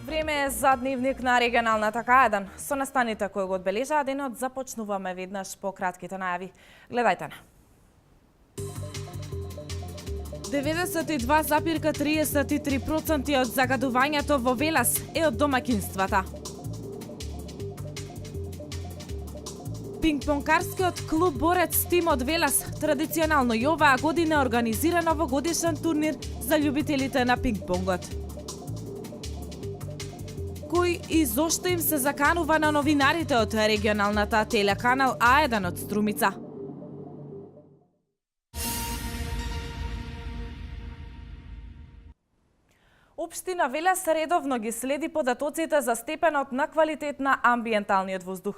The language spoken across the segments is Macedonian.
Време е за дневник на регионалната К1. Со настаните кои го одбележаа денот започнуваме веднаш по кратките најави. Гледајте на. 92,33% од загадувањето во Велес е од домаќинствата. Пингпонкарскиот клуб Борец тим од Велес традиционално и оваа година организира новогодишен турнир за љубителите на пингпонгот. Кој и зошто им се заканува на новинарите од регионалната телеканал А1 од Струмица. Општина Велес редовно ги следи податоците за степенот на квалитет на амбиенталниот воздух.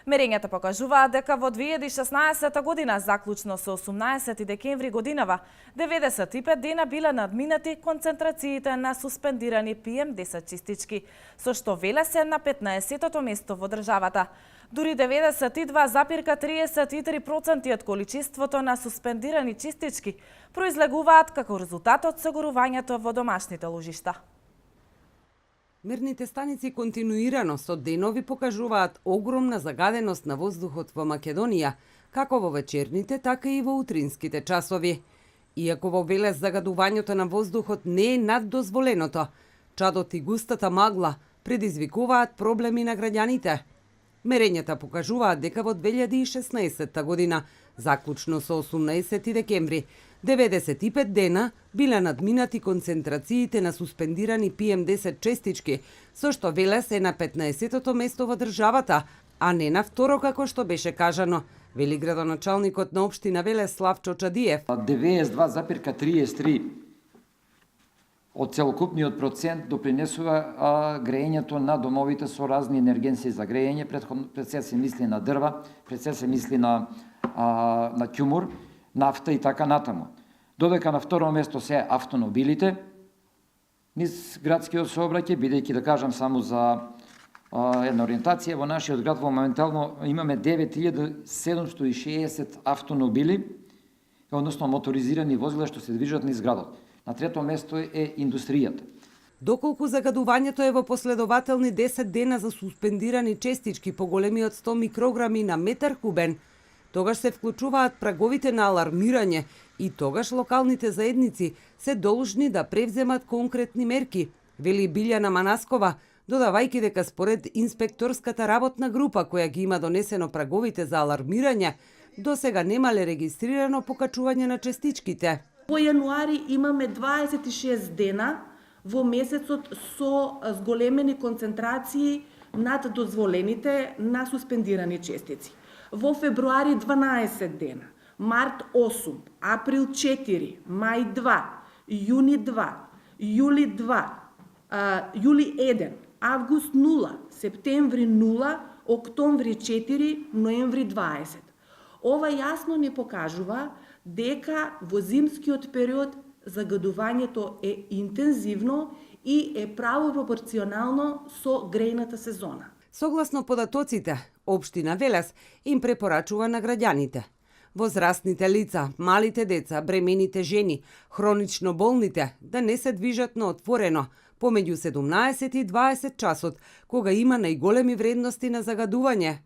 Мерењата покажуваат дека во 2016 година, заклучно со 18 декември годинава, 95 дена биле надминати концентрациите на суспендирани PM10 чистички, со што Велес е на 15-тото место во државата. Дури 92,33% од количеството на суспендирани чистички произлегуваат како резултат од согорувањето во домашните ложишта. Мерните станици континуирано со денови покажуваат огромна загаденост на воздухот во Македонија, како во вечерните, така и во утринските часови. Иако во Велес загадувањето на воздухот не е над дозволеното, чадот и густата магла предизвикуваат проблеми на граѓаните. Мерењата покажуваат дека во 2016 година, заклучно со 18 декември, 95 дена биле надминати концентрациите на суспендирани PM10 честички, со што Велес е на 15-тото место во државата, а не на второ како што беше кажано, вели градоначалникот на општина Велес Славчо Чадиев. 92,33 од целокупниот процент допринесува грејењето на домовите со разни енергенси за грејење. Пред се мисли на дрва, пред се мисли на ќумур, нафта и така натаму. Додека на второ место се автомобилите низ градскиот сообраќај, бидејќи да кажам само за една ориентација, во нашиот град во моментално имаме 9760 автомобили, односно моторизирани возила што се движат низ градот. На трето место е индустријата. Доколку загадувањето е во последователни 10 дена за суспендирани честички поголеми од 100 микрограми на метар кубен, тогаш се вклучуваат праговите на алармирање и тогаш локалните заедници се должни да превземат конкретни мерки, вели Билјана Манаскова, додавајќи дека според инспекторската работна група која ги има донесено праговите за алармирање, досега немале регистрирано покачување на честичките. Во јануари имаме 26 дена во месецот со зголемени концентрации над дозволените на суспендирани честици. Во февруари 12 дена, март 8, април 4, мај 2, јуни 2, јули 2, јули 1, август 0, септември 0, октомври 4, ноември 20. Ова јасно ни покажува дека во зимскиот период загадувањето е интензивно и е право пропорционално со грејната сезона. Согласно податоците, општина Велес им препорачува на граѓаните, возрастните лица, малите деца, бремените жени, хронично болните да не се движат на отворено помеѓу 17 и 20 часот, кога има најголеми вредности на загадување,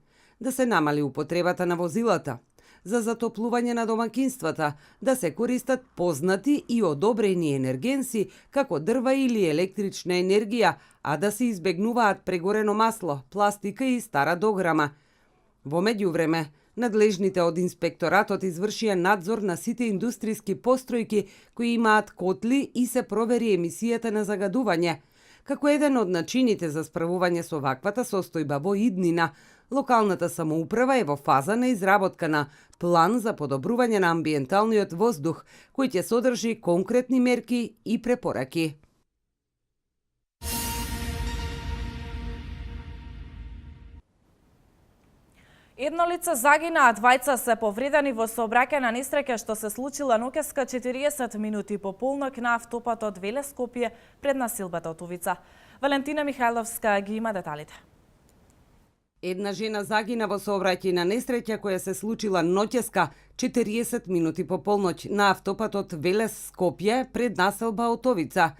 да се намали употребата на возилата, за затоплување на домакинствата, да се користат познати и одобрени енергенси како дрва или електрична енергија, а да се избегнуваат прегорено масло, пластика и стара дограма. Во меѓувреме, надлежните од инспекторатот извршија надзор на сите индустријски постројки кои имаат котли и се провери емисијата на загадување. Како еден од начините за справување со ваквата состојба во иднина, локалната самоуправа е во фаза на изработка на план за подобрување на амбиенталниот воздух, кој ќе содржи конкретни мерки и препораки. Едно лице загина, а двајца се повредени во сообраќајна несреќа што се случила ноќеска 40 минути по полнок на автопатот Велес-Скопје пред населбата Отовица. Валентина Михајловска ги има деталите. Една жена загина во сообраќајна несреќа која се случила ноќеска 40 минути по полноќ на автопатот Велес-Скопје пред населба Отовица.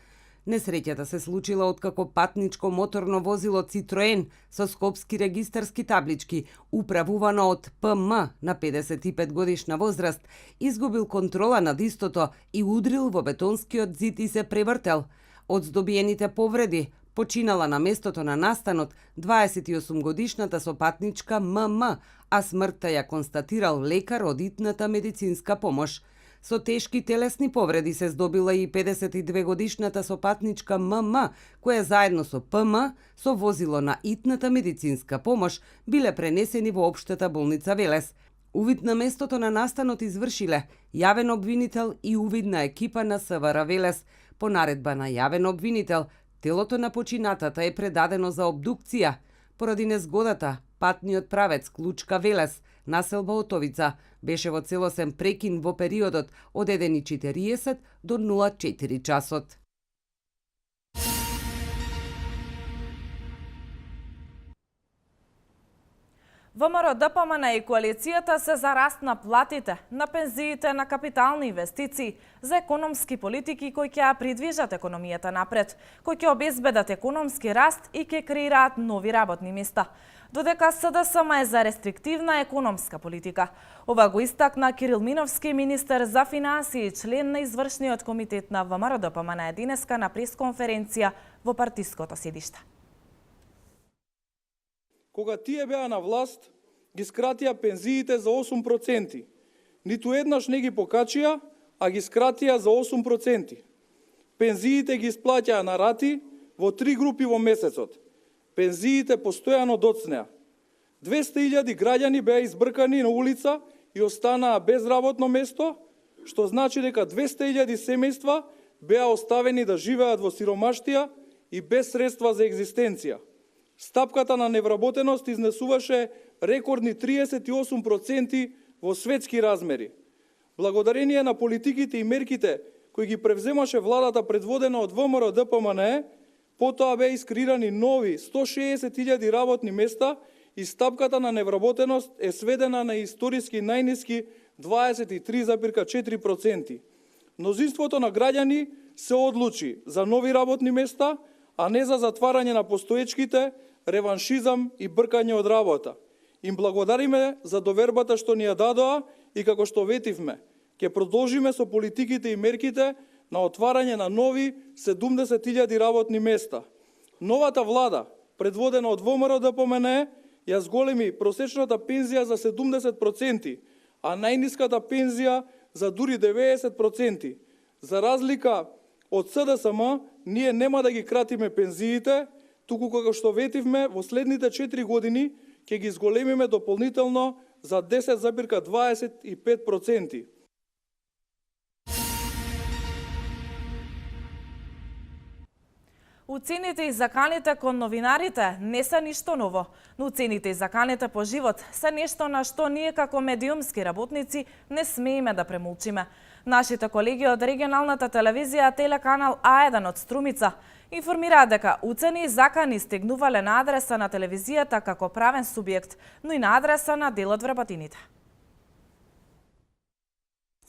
Несреќата се случила откако патничко моторно возило Citroen со скопски регистарски таблички, управувано од ПМ на 55 годишна возраст, изгубил контрола над истото и удрил во бетонскиот зид и се превртел. Од здобиените повреди починала на местото на настанот 28 годишната сопатничка ММ, а смртта ја констатирал лекар од итната медицинска помош. Со тешки телесни повреди се здобила и 52 годишната сопатничка ММ, која заедно со ПМ, со возило на итната медицинска помош, биле пренесени во општата болница Велес. Увид на местото на настанот извршиле јавен обвинител и увидна екипа на СВР Велес. По наредба на јавен обвинител, телото на починатата е предадено за обдукција. Поради незгодата, патниот правец Клучка Велес, населба Отовица, беше во целосен прекин во периодот од 1:40 до 04 часот. ВМРО ДПМН и коалицијата се за раст на платите, на пензиите, на капитални инвестиции, за економски политики кои ќе ја придвижат економијата напред, кои ќе обезбедат економски раст и ќе креираат нови работни места. Додека СДСМ е за рестриктивна економска политика. Ова го истакна Кирил Миновски, министер за финансии и член на извршниот комитет на ВМРО ДПМН денеска на пресконференција во партиското седиште. Кога тие беа на власт, ги скратија пензиите за 8%. Ниту еднаш не ги покачија, а ги скратија за 8%. Пензиите ги исплаќаа на рати во 3 групи во месецот. Пензиите постојано доцнеа. 200.000 граѓани беа избркани на улица и останаа без работно место, што значи дека 200.000 семејства беа оставени да живеат во сиромаштија и без средства за екзистенција. Стапката на невработеност изнесуваше рекордни 38% во светски размери. Благодарение на политиките и мерките кои ги превземаше владата предводена од ВМРО ДПМН, потоа беа искреирани нови 160.000 работни места и стапката на невработеност е сведена на историски најниски 23,4%. Мнозинството на граѓани се одлучи за нови работни места, а не за затварање на постоечките, реваншизам и бркање од работа. Им благодариме за довербата што ни ја дадоа и како што ветивме, ќе продолжиме со политиките и мерките на отварање на нови 70.000 работни места. Новата влада, предводена од ВМРО ДПМН, ја зголеми просечната пензија за 70%, а најниската пензија за дури 90%. За разлика од СДСМ, ние нема да ги кратиме пензиите, туку како што ветивме, во следните 4 години ќе ги зголемиме дополнително за 10,25%. Уцените и заканите кон новинарите не се ништо ново, но уцените и заканите по живот се нешто на што ние како медиумски работници не смееме да премолчиме. Нашите колеги од регионалната телевизија телеканал А1 од Струмица информираат дека уцени и закани стигнувале на адреса на телевизијата како правен субјект, но и на адреса на дел од вработените.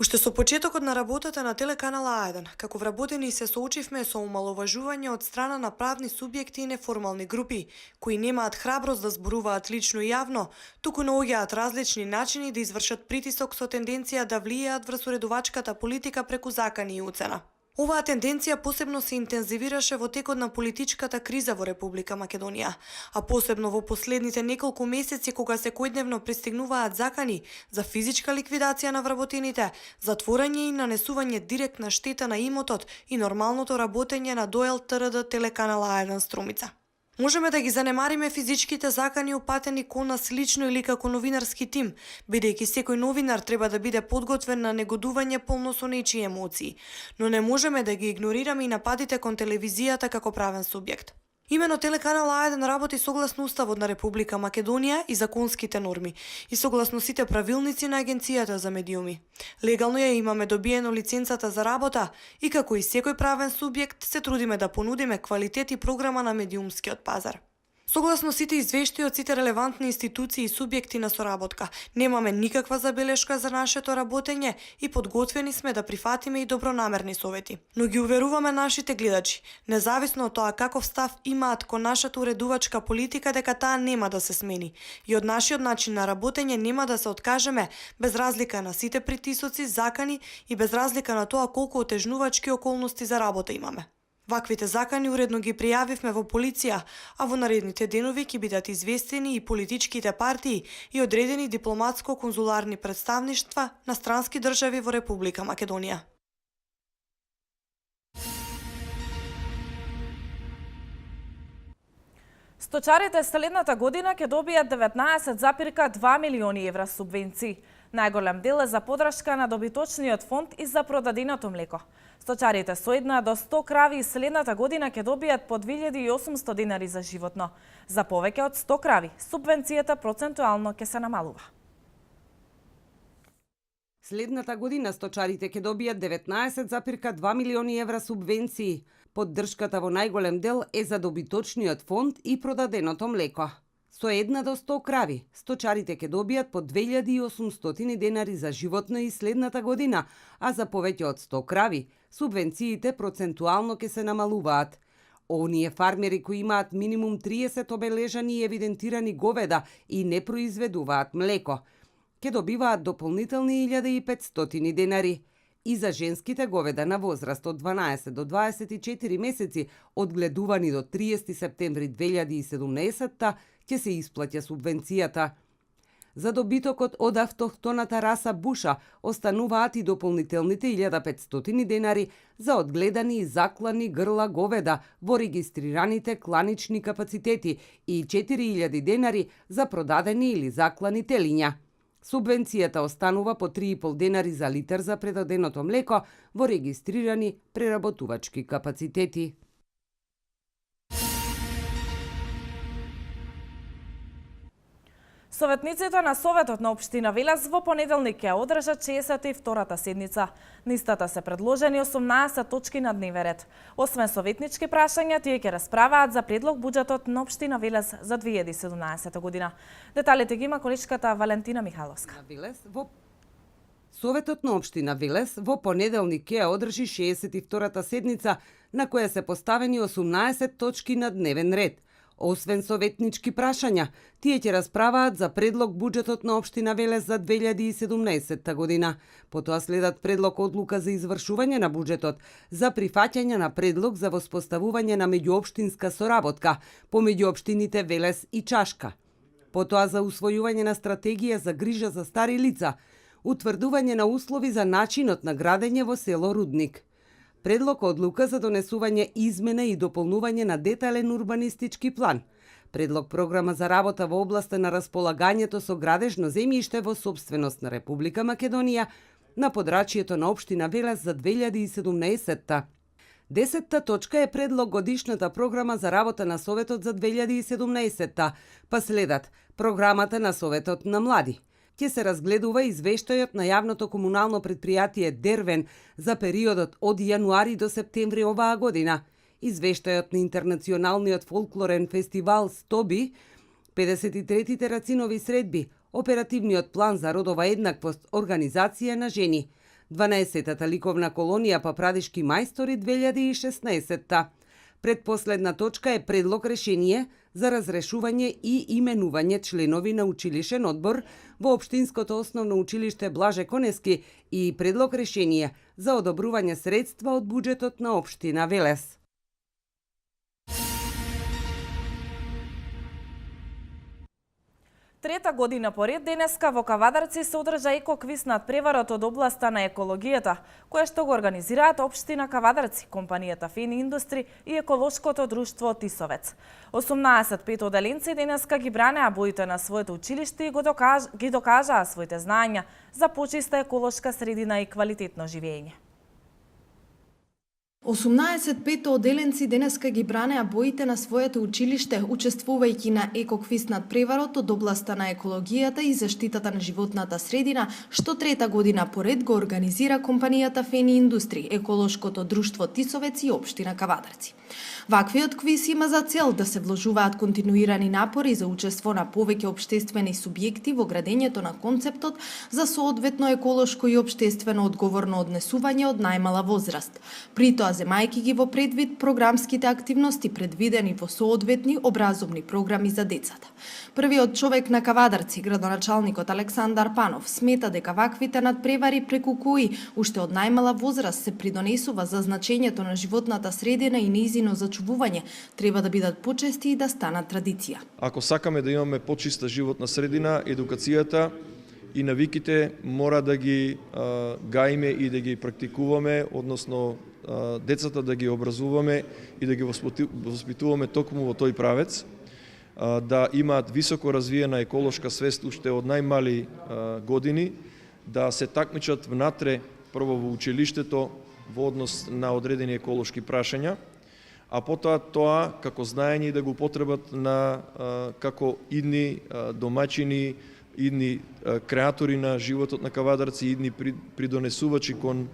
Уште со почетокот на работата на телеканал А1, како вработени се соочивме со омаловажување од страна на правни субјекти и неформални групи, кои немаат храброст да зборуваат лично и јавно, туку наоѓаат различни начини да извршат притисок со тенденција да влијаат врз уредувачката политика преку закани и уцена. Оваа тенденција посебно се интензивираше во текот на политичката криза во Република Македонија, а посебно во последните неколку месеци кога секојдневно пристигнуваат закани за физичка ликвидација на вработените, затворање и нанесување директна штета на имотот и нормалното работење на ДОЕЛ ТРД телеканал А1 Струмица. Можеме да ги занемариме физичките закани упатени кон нас лично или како новинарски тим, бидејќи секој новинар треба да биде подготвен на негодување полно со нечии емоции, но не можеме да ги игнорираме и нападите кон телевизијата како правен субјект. Имено телеканал А1 работи согласно Уставот на Република Македонија и законските норми и согласно сите правилници на Агенцијата за медиуми. Легално ја имаме добиено лиценцата за работа и како и секој правен субјект се трудиме да понудиме квалитет и програма на медиумскиот пазар. Согласно сите извештаи од сите релевантни институции и субјекти на соработка, немаме никаква забелешка за нашето работење и подготвени сме да прифатиме и добронамерни совети. Но ги уверуваме нашите гледачи, независно од тоа каков став имаат кон нашата уредувачка политика, дека таа нема да се смени и од нашиот начин на работење нема да се откажеме без разлика на сите притисоци, закани и без разлика на тоа колку отежнувачки околности за работа имаме. Ваквите закани уредно ги пријавивме во полиција, а во наредните денови ќе бидат известени и политичките партии и одредени дипломатско-конзуларни представништва на странски држави во Република Македонија. Сточарите следната година ќе добијат 19,2 милиони евра субвенции. Најголем дел е за подршка на добиточниот фонд и за продаденото млеко. Сточарите со 1 до 100 крави следната година ќе добијат по 2800 денари за животно. За повеќе од 100 крави, субвенцијата процентуално ќе се намалува. Следната година сточарите ќе добијат 19,2 милиони евра субвенции. Поддршката во најголем дел е за добиточниот фонд и продаденото млеко. Со 1 до 100 крави, сточарите ќе добијат по 2800 денари за животно и следната година, а за повеќе од 100 крави, субвенциите процентуално ќе се намалуваат. Оние фармери кои имаат минимум 30 обележани и евидентирани говеда и не произведуваат млеко, ќе добиваат дополнителни 1500 денари. И за женските говеда на возраст од 12 до 24 месеци, одгледувани до 30 септември 2017, ќе се исплаќа субвенцијата. За добитокот од автохтоната раса буша остануваат и дополнителните 1500 денари за одгледани и заклани грла говеда во регистрираните кланични капацитети и 4000 денари за продадени или заклани телиња. Субвенцијата останува по 3,5 денари за литар за предаденото млеко во регистрирани преработувачки капацитети. Советниците на Советот на Општина Велес во понеделник ќе одржат 62-та седница. На истата се предложени 18 точки на дневен ред. Освен советнички прашања, тие ќе расправаат за предлог буџетот на Општина Велес за 2017 година. Деталите ги има колешката Валентина Михайловска. Советот на Општина Велес во понеделник ќе одржи 62-та седница на која се поставени 18 точки на дневен ред. Освен советнички прашања, тие ќе расправаат за предлог буџетот на Општина Велес за 2017 година. Потоа следат предлог одлука за извршување на буџетот, за прифаќање на предлог за воспоставување на меѓуопштинска соработка помеѓу општините Велес и Чашка. Потоа за усвојување на стратегија за грижа за стари лица, утврдување на услови за начинот на градење во село Рудник. Предлог одлука за донесување измена и дополнување на детален урбанистички план. Предлог програма за работа во областа на располагањето со градежно земјиште во собственост на Република Македонија на подрачјето на Општина Велес за 2017. 10-та точка е предлог годишната програма за работа на Советот за 2017, па следат програмата на Советот на млади. Ќе се разгледува извештајот на јавното комунално предпријатие Дервен за периодот од јануари до септември оваа година, извештајот на Интернационалниот фолклорен фестивал Стоби, 53-тите рацинови средби, оперативниот план за родова еднаквост, организација на жени, 12-та ликовна колонија па Прадишки мајстори 2016-та. Предпоследна точка е предлог решение за разрешување и именување членови на училишен одбор во Општинското основно училиште Блаже Конески и предлог решение за одобрување средства од буџетот на Општина Велес. Трета година поред денеска во Кавадарци се одржа екоквиз над преварот од областа на екологијата, која што го организираат Општина Кавадарци, компанијата Фен Индустри и еколошкото друштво Тисовец. 18 петоделенци денеска ги бранеа боите на своето училиште и ги докажаа своите знаења за почиста еколошка средина и квалитетно живење. 18 оделенци денеска ги бранеа боите на своето училиште, учествувајќи на екоквиз надпреварот од областа на екологијата и заштитата на животната средина, што трета година поред го организира компанијата Фени Индустри, еколошкото друштво Тисовец и општина Кавадарци. Ваквиот квиз има за цел да се вложуваат континуирани напори за учество на повеќе општествени субјекти во градењето на концептот за соодветно еколошко и општествено одговорно однесување од најмала возраст. При тоа земајќи ги во предвид програмските активности предвидени во соодветни образовни програми за децата. Првиот човек на Кавадарци, градоначалникот Александар Панов, смета дека ваквите надпревари преку кои уште од најмала возраст се придонесува за значењето на животната средина и нејзино зачувување, треба да бидат почести и да станат традиција. Ако сакаме да имаме почиста животна средина, едукацијата и навиките мора да ги гаиме и да ги практикуваме, односно децата да ги образуваме и да ги воспитуваме токму во тој правец, да имаат високо развиена еколошка свест уште од најмали години, да се такмичат внатре прво во училиштето во однос на одредени еколошки прашања, а потоа тоа како знаење и да го употребат на како идни домаќини, идни креатори на животот на Кавадарци, идни придонесувачи кон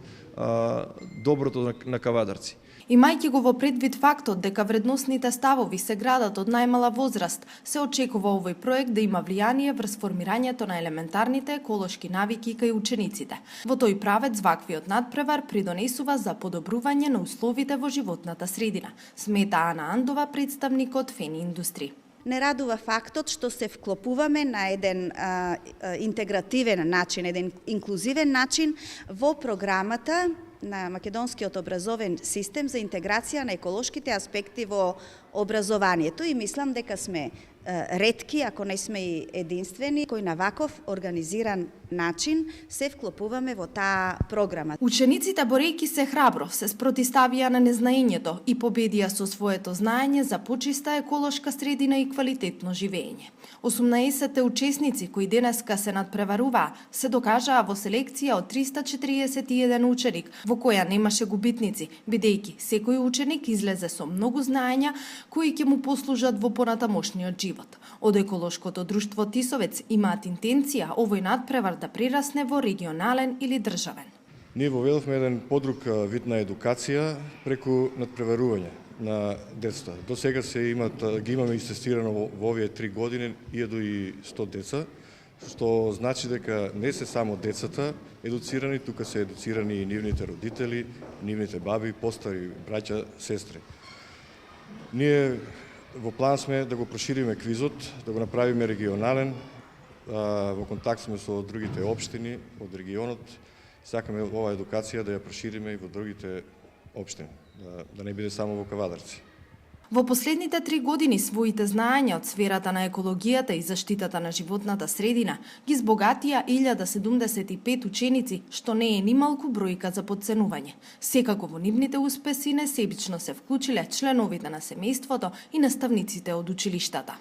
доброто на Кавадарци. Имајќи го во предвид фактот дека вредносните ставови се градат од најмала возраст, се очекува овој проект да има влијание врз формирањето на елементарните еколошки навики кај учениците. Во тој правец ваквиот надпревар придонесува за подобрување на условите во животната средина, смета Ана Андова, представникот Фени Индустри. Не радува фактот што се вклопуваме на еден интегративен начин, еден инклузивен начин во програмата на македонскиот образовен систем за интеграција на еколошките аспекти во образованието и мислам дека сме ретки, ако не сме и единствени, кои на ваков организиран начин се вклопуваме во таа програма. Учениците, борејќи се храбро, се спротиставија на незнаењето и победија со своето знаење за почиста еколошка средина и квалитетно живење. 18 учесници кои денеска се надпреваруваа се докажаа во селекција од 341 ученик, во која немаше губитници, бидејќи секој ученик излезе со многу знаења кои ќе му послужат во понатамошниот живот. Од еколошкото друштво Тисовец имаат интенција овој надпревар да прерасне во регионален или државен. Ние воведовме еден подруг вид на едукација преку надпреварување на децата. До сега ги имаме истестирано во овие 3 години 1100 деца, што значи дека не се само децата едуцирани, тука се едуцирани и нивните родители, нивните баби, постари браќа, сестри. Ние во план сме да го прошириме квизот, да го направиме регионален, во контакт сме со другите општини од регионот. Сакаме оваа едукација да ја прошириме и во другите општини, да не биде само во Кавадарци. Во последните 3 години своите знаења од сферата на екологијата и заштитата на животната средина ги збогатија 1075 ученици, што не е ни малку бројка за подценување. Секако во нивните успеси несебично се вклучиле членовите на семејството и наставниците од училиштата.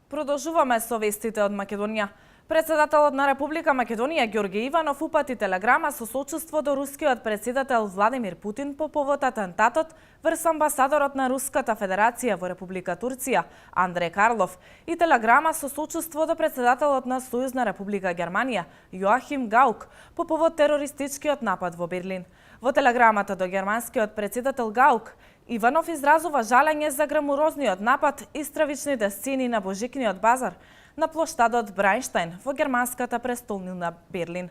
Продолжуваме со вестите од Македонија. Председателот на Република Македонија Ѓорѓе Иванов упати телеграма со сочувство до рускиот председател Владимир Путин по повод атентатот врз амбасадорот на Руската Федерација во Република Турција Андреј Карлов и телеграма со сочувство до председателот на Сојузна Република Германија Јоахим Гаук по повод терористичкиот напад во Берлин. Во телеграмата до германскиот председател Гаук Иванов изразува жалење за грамурозниот напад и стравичните сцени на Божикниот базар на плоштадот Брајнштајн во германската престолнина Берлин.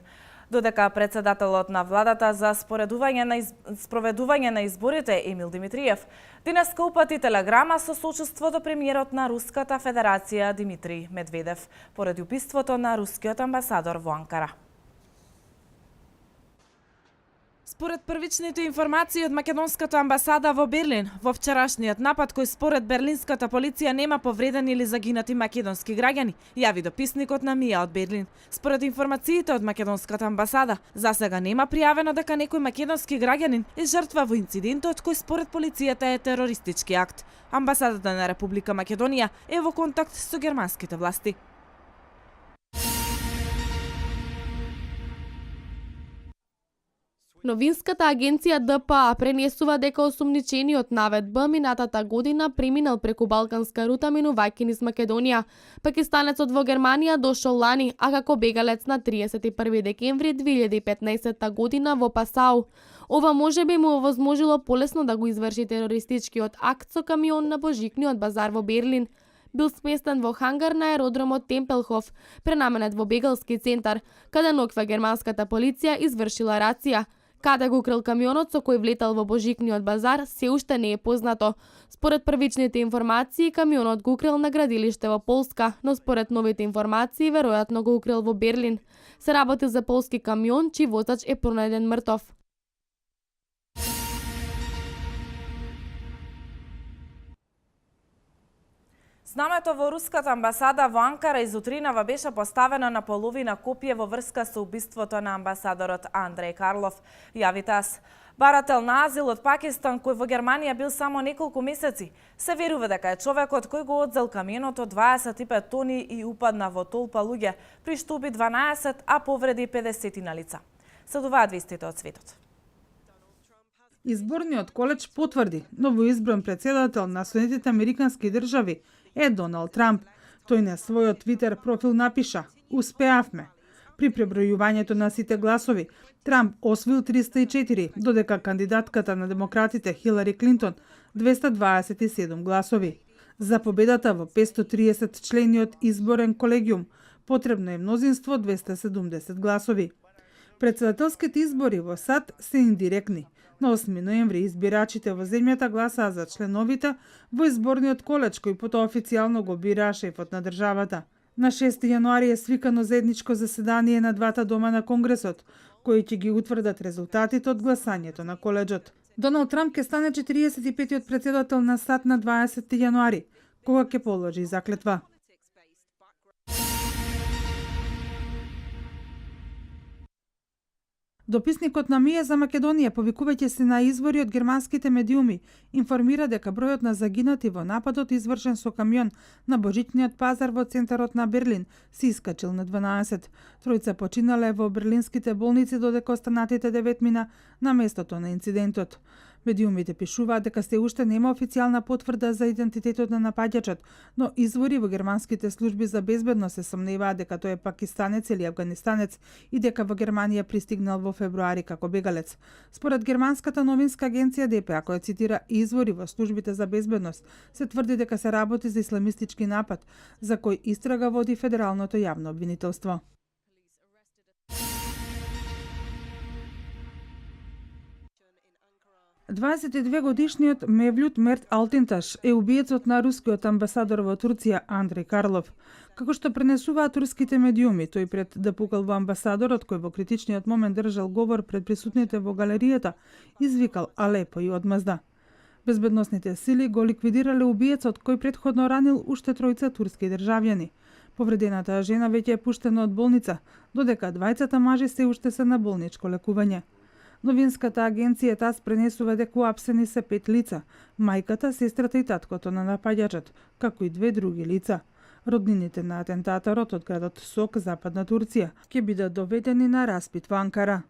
Додека председателот на владата за спроведување на изборите Емил Димитриев денеска упати телеграма со сочувство до премиерот на Руската Федерација Димитри Медведев поради убиството на рускиот амбасадор во Анкара. Според првичните информации од македонската амбасада во Берлин, во вчерашниот напад кој според берлинската полиција нема повредени или загинати македонски граѓани, јави дописникот на МИА од Берлин. Според информациите од македонската амбасада, засега нема пријавено дека некој македонски граѓанин е жртва во инцидентот кој според полицијата е терористички акт. Амбасадата на Република Македонија е во контакт со германските власти. Новинската агенција ДПА пренесува дека осумничениот навет Б минатата година преминал преку балканска рута минувајќи низ Македонија. Пакистанецот во Германија дошол лани, а како бегалец на 31 декември 2015 година во Пасау. Ова може би му овозможило полесно да го изврши терористичкиот акт со камион на Божикниот базар во Берлин. Бил сместен во хангар на аеродромот Темпелхоф, пренаменет во бегалски центар, каде ноќва германската полиција извршила рација. Каде го крил камионот со кој влетал во Божикниот базар, се уште не е познато. Според првичните информации, камионот го крил на градилиште во Полска, но според новите информации, веројатно го укрил во Берлин. Се работи за полски камион, чиј возач е пронајден мртов. Знамето во руската амбасада во Анкара изутринава беше поставено на половина копие во врска со убиството на амбасадорот Андреј Карлов, јави ТАСС. Барател на азил од Пакистан, кој во Германија бил само неколку месеци, се верува дека е човекот кој го одзел камионот од 25 тони и упадна во толпа луѓе, при што уби 12, а повреди 50 на лица. Следуваат вестите од светот. Изборниот коледж потврди новоизбран председател на Соединетите Американски држави е Доналд Трамп. Тој на својот Твитер профил напиша: "Успеавме." При пребројувањето на сите гласови, Трамп освоил 304, додека кандидатката на демократите Хилари Клинтон 227 гласови. За победата во 530 члениот изборен колегиум потребно е мнозинство 270 гласови. Председателските избори во САД се индиректни. На 8 ноември избирачите во земјата гласаа за членовите во изборниот коледж кој потоа официјално го бираа шефот на државата. На 6 јануари е свикано заедничко заседание на двата дома на Конгресот, кои ќе ги утврдат резултатите од гласањето на коледжот. Доналд Трамп ќе стане 45-тиот председател на САД на 20 јануари, кога ќе положи заклетва. Дописникот на МИЕ за Македонија, повикувајќи се на извори од германските медиуми, информира дека бројот на загинати во нападот извршен со камион на Божичниот пазар во центарот на Берлин се искачил на 12. Тројца починале во берлинските болници, додека останатите 9 мина на местото на инцидентот. Медиумите пишуваат дека се уште нема официјална потврда за идентитетот на напаѓачот, но извори во германските служби за безбедност се сомневаат дека тој е пакистанец или афганистанец и дека во Германија пристигнал во февруари како бегалец. Според германската новинска агенција ДПА, која цитира извори во службите за безбедност, се тврди дека се работи за исламистички напад, за кој истрага води Федералното јавно обвинителство. Годишниот Мевљут Мерт Алтинташ е убиецот на рускиот амбасадор во Турција Андреј Карлов. Како што пренесуваат турските медиуми, тој пред да пукал во амбасадорот, кој во критичниот момент држал говор пред присутните во галеријата, извикал Алепо и одмазда. Безбедносните сили го ликвидирале убиецот кој претходно ранил уште тројца турски државјани. Повредената жена веќе е пуштена од болница, додека двајцата мажи се уште се на болничко лекување. Новинската агенција ТАСС пренесува дека уапсени се 5 лица, мајката, сестрата и таткото на напаѓачот, како и 2 други лица. Роднините на атентаторот од градот Сок, западна Турција, ќе бидат доведени на распит во Анкара.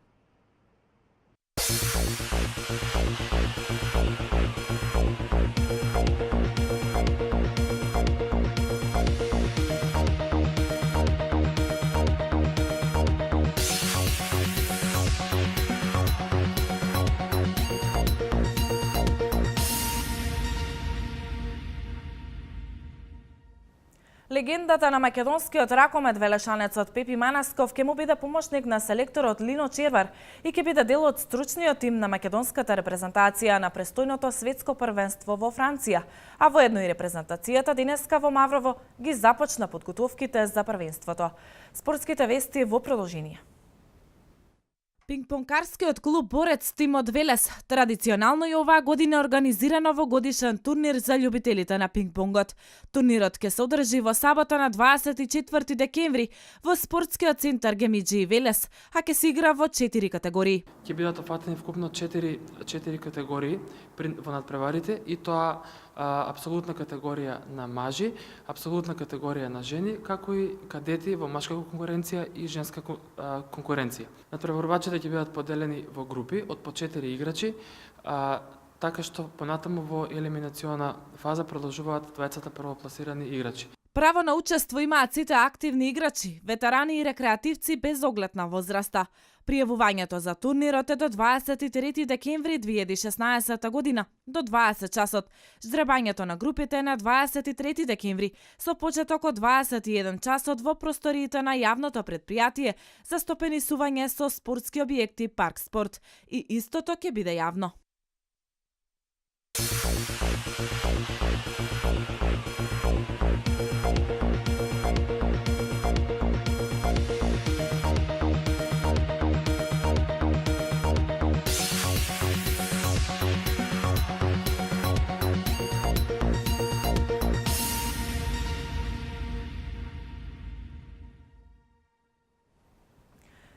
Легендата на македонскиот ракомет велешанецот Пепи Манасков ќе му биде помошник на селекторот Лино Червар и ќе биде дел од стручниот тим на македонската репрезентација на престојното светско првенство во Франција, а воедно и репрезентацијата денеска во Маврово ги започна подготовките за првенството. Спортските вести во продолжение. Пингпонкарскиот клуб Борец тимот Велес традиционално и оваа година организира новогодишен турнир за љубителите на пингпонгот. Турнирот ќе се одржи во сабота на 24 декември во спортскиот центар Гемиџи Велес, а ќе се игра во 4 категории. Ќе бидат опфатени вкупно 4 категории во надпреварите и тоа апсолутна категорија на мажи, апсолутна категорија на жени, како и кадети во машка конкуренција и женска конкуренција. Надпреварувачите ќе бидат поделени во групи од по 4 играчи, така што понатаму во елиминациона фаза продолжуваат двајцата првопласирани играчи. Право на учество имаат сите активни играчи, ветерани и рекреативци без оглед на возраста. Пријавувањето за турнирот е до 23 декември 2016 година, до 20 часот. Ждребањето на групите е на 23 декември, со почеток од 21 часот во просториите на јавното предпријатие за стопенисување со спортски објекти Парк Спорт. И истото ќе биде јавно.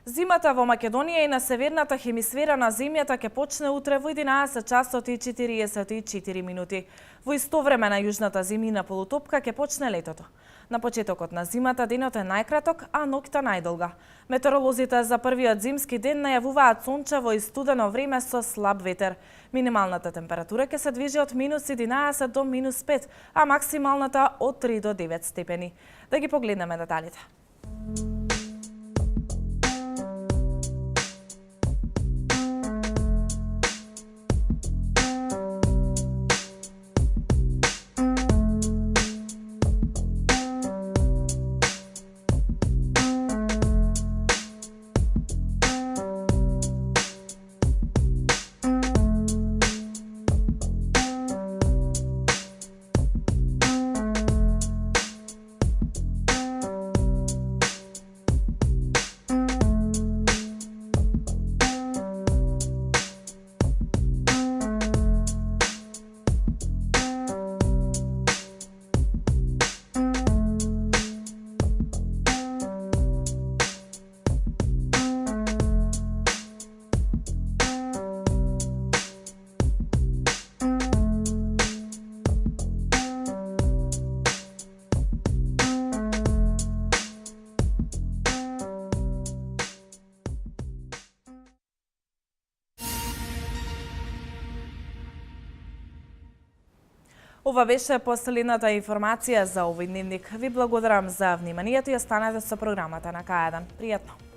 Зимата во Македонија и на северната хемисфера на земјата ќе почне утре во 11 часот и 44 минути. Во исто време на јужната земјина полутопка ќе почне летото. На почетокот на зимата денот е најкраток, а ноќта најдолга. Метеоролозите за првиот зимски ден најавуваат сончево и студено време со слаб ветер. Минималната температура ќе се движи од -11 до -5, а максималната од 3 до 9 степени. Да ги погледнеме деталите. Ова беше последната информација за овој дневник. Ви благодарам за вниманието и останете со програмата на К1. Пријатно!